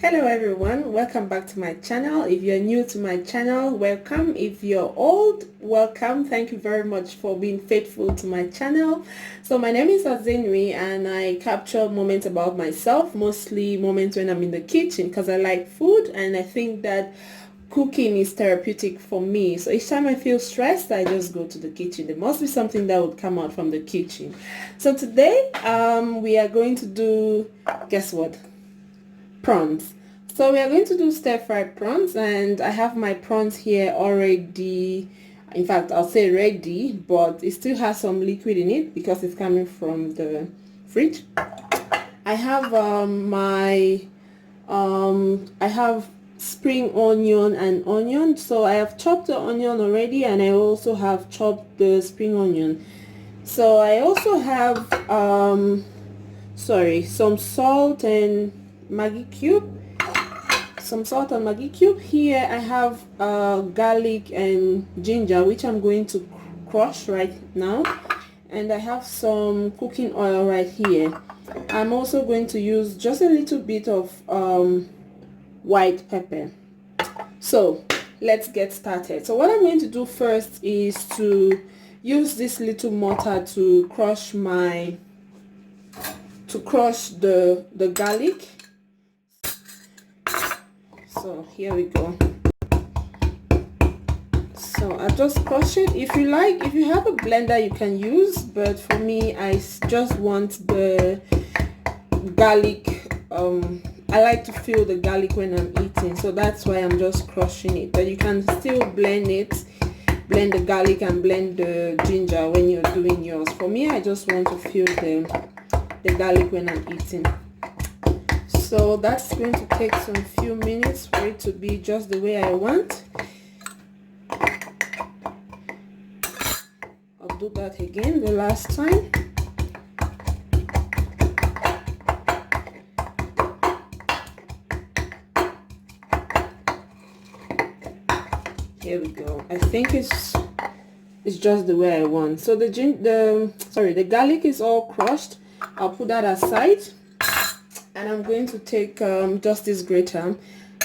Hello everyone, welcome back to my channel. If you're new to my channel, welcome. If you're old, welcome. Thank you very much for being faithful to my channel. So my name is Azinri and I capture moments about myself, mostly moments when I'm in the kitchen because I like food and I think that cooking is therapeutic for me. So each time I feel stressed, I just go to the kitchen. There must be something that would come out from the kitchen. So today we are going to do, guess what? Prawns. So we are going to do stir-fried prawns and I have my prawns here already. In fact, I'll say ready, but it still has some liquid in it because it's coming from the fridge. I have I have spring onion and onion. So I have chopped the onion already and I also have chopped the spring onion. So I also have some salt and Maggie cube, here. I have garlic and ginger, which I'm going to crush right now, and I have some cooking oil right here. I'm also going to use just a little bit of white pepper. So let's get started. So what I'm going to do first is to use this little mortar to crush the garlic. So here we go. So I just crush it. If you have a blender, you can use, but for me, I just want the garlic. I like to feel the garlic when I'm eating, so that's why I'm just crushing it. But you can still blend the garlic and blend the ginger when you're doing yours. For me, I just want to feel the garlic when I'm eating. So that's going to take some few minutes for it to be just the way I want. I'll do that again the last time. Here we go. I think it's just the way I want. So the garlic is all crushed. I'll put that aside. And I'm going to take just this grater.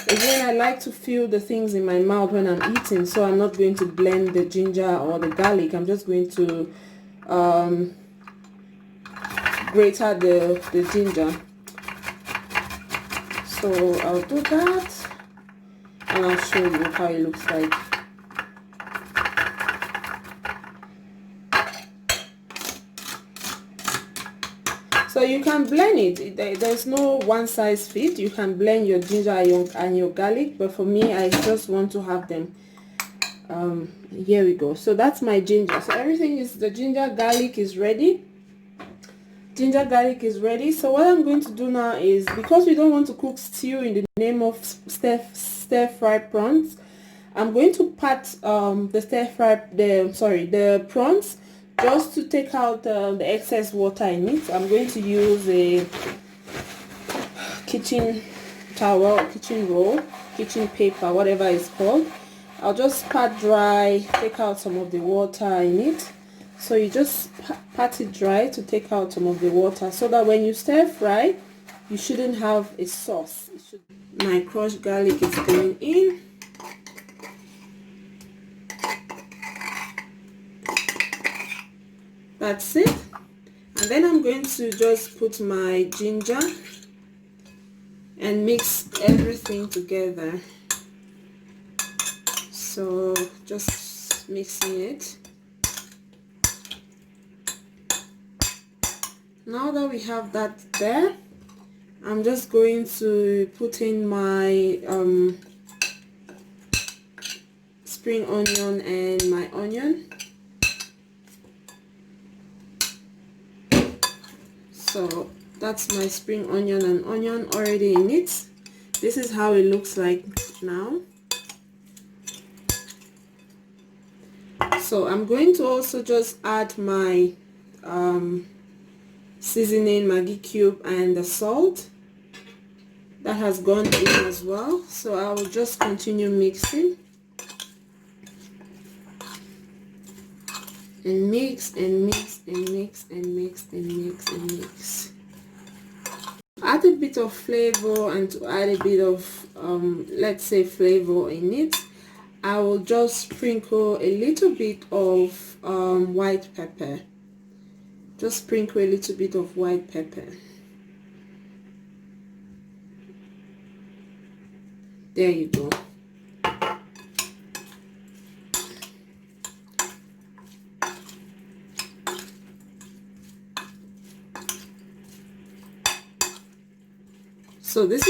Again, I like to feel the things in my mouth when I'm eating, so I'm not going to blend the ginger or the garlic. I'm just going to grater the ginger. So I'll do that and I'll show you how it looks like. So you can blend it. There's no one size fit. You can blend your ginger and your garlic, but for me, I just want to have them. Here we go. So that's my ginger. So the ginger garlic is ready. Ginger garlic is ready. So what I'm going to do now is, because we don't want to cook stew in the name of stir-fried prawns, I'm going to pat the prawns, just to take out the excess water in it. I'm going to use a kitchen towel, kitchen roll, kitchen paper, whatever it's called. I'll just pat dry, take out some of the water in it. So you just pat it dry to take out some of the water, so that when you stir fry, you shouldn't have a sauce. My crushed garlic is going in. That's it. And then I'm going to just put my ginger and mix everything together. So just mixing it. Now that we have that there, I'm just going to put in my spring onion and my onion. So that's my spring onion and onion already in it. This is how it looks like now. So I'm going to also just add my seasoning, Maggie cube, and the salt that has gone in as well. So I will just continue mixing and mix and mix and mix and mix and mix and mix. add a bit of flavor and to add a bit of let's say flavor in it, I will just sprinkle a little bit of white pepper. Just sprinkle a little bit of white pepper. There you go. So this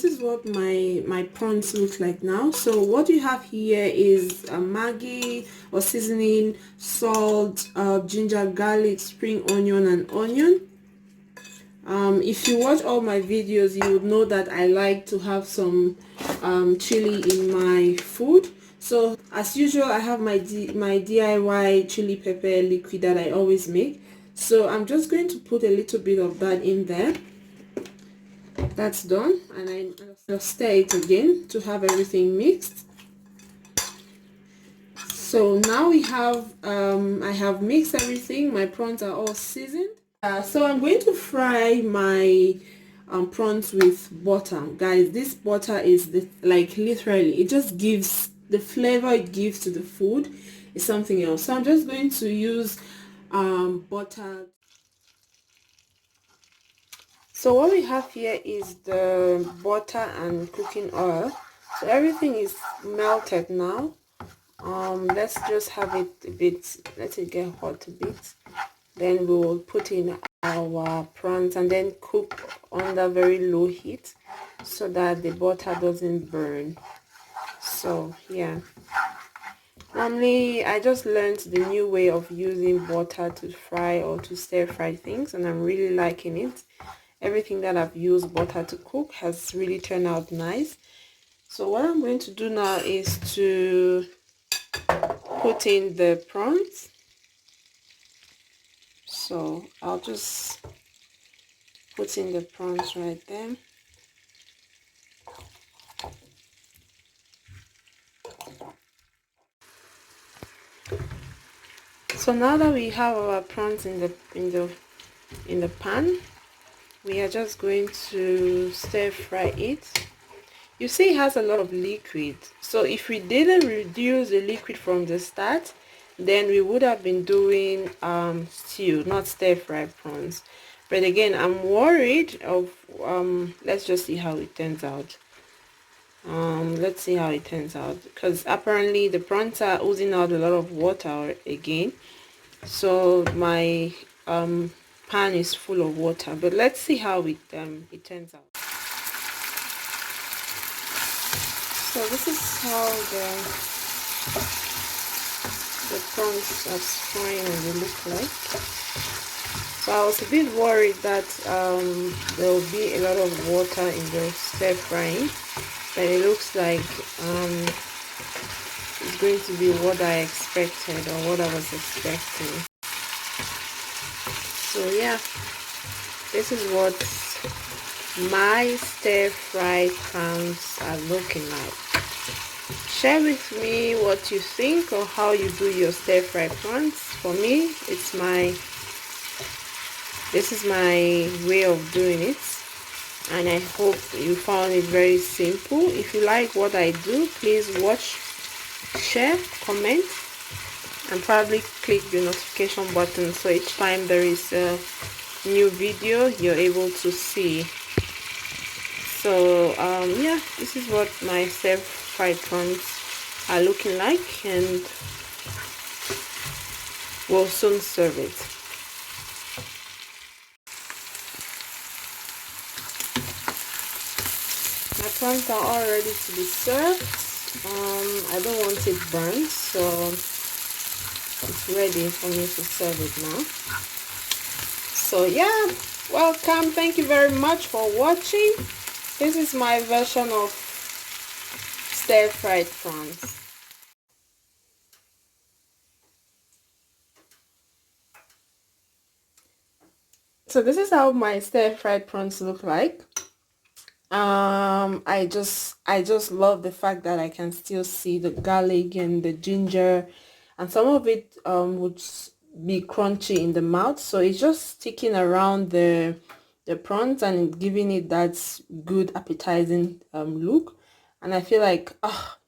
is what my prawns look like now. So what you have here is a maggie or seasoning, salt, ginger, garlic, spring onion, and onion. If you watch all my videos, you would know that I like to have some chili in my food. So as usual, I have my DIY chili pepper liquid that I always make. So I'm just going to put a little bit of that in there. That's done, and I'll stir it again to have everything mixed. So now we have I have mixed everything. My prawns are all seasoned. So I'm going to fry my prawns with butter. Guys, this butter is like literally, it just gives the flavor it gives to the food is something else. So I'm just going to use butter. So what we have here is the butter and cooking oil. So everything is melted now. Let's just have it a bit, let it get hot a bit. Then we will put in our prawns and then cook under very low heat so that the butter doesn't burn. So yeah, normally I just learned the new way of using butter to fry or to stir fry things, and I'm really liking it. Everything that I've used butter to cook has really turned out nice. So what I'm going to do now is to put in the prawns. So I'll just put in the prawns right there. So now that we have our prawns in the pan, we are just going to stir fry it. You see it has a lot of liquid, so if we didn't reduce the liquid from the start, then we would have been doing stew, not stir fried prawns. But again, I'm worried of let's just see how it turns out. Let's see how it turns out, because apparently the prawns are oozing out a lot of water again, so my pan is full of water. But let's see how it turns out. So this is how the prawns are frying and they look like. So I was a bit worried that there will be a lot of water in the stir frying, but it looks like it's going to be what I expected, or what I was expecting. So yeah, this is what my stir fried prawns are looking like. Share with me what you think or how you do your stir fried prawns. For me, this is my way of doing it, and I hope you found it very simple. If you like what I do, please watch, share, comment, and probably click the notification button, so each time there is a new video you're able to see. So yeah, this is what my stir fried prawns are looking like, and we'll soon serve it. My prawns are all ready to be served. I don't want it burnt, so it's ready for me to serve it now. So yeah, welcome, thank you very much for watching. This is my version of stir fried prawns. So this is how my stir fried prawns look like. I just love the fact that I can still see the garlic and the ginger, and some of it would be crunchy in the mouth, so it's just sticking around the the prawns and giving it that good appetizing look. And I feel like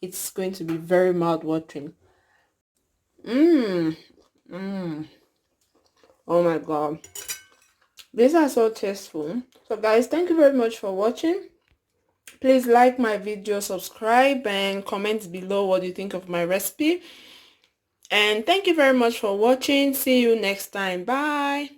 it's going to be very mouth-watering. Mmm. Mmm. Oh my god. These are so tasteful. So guys, thank you very much for watching. Please like my video, subscribe, and comment below what you think of my recipe. And thank you very much for watching. See you next time. Bye.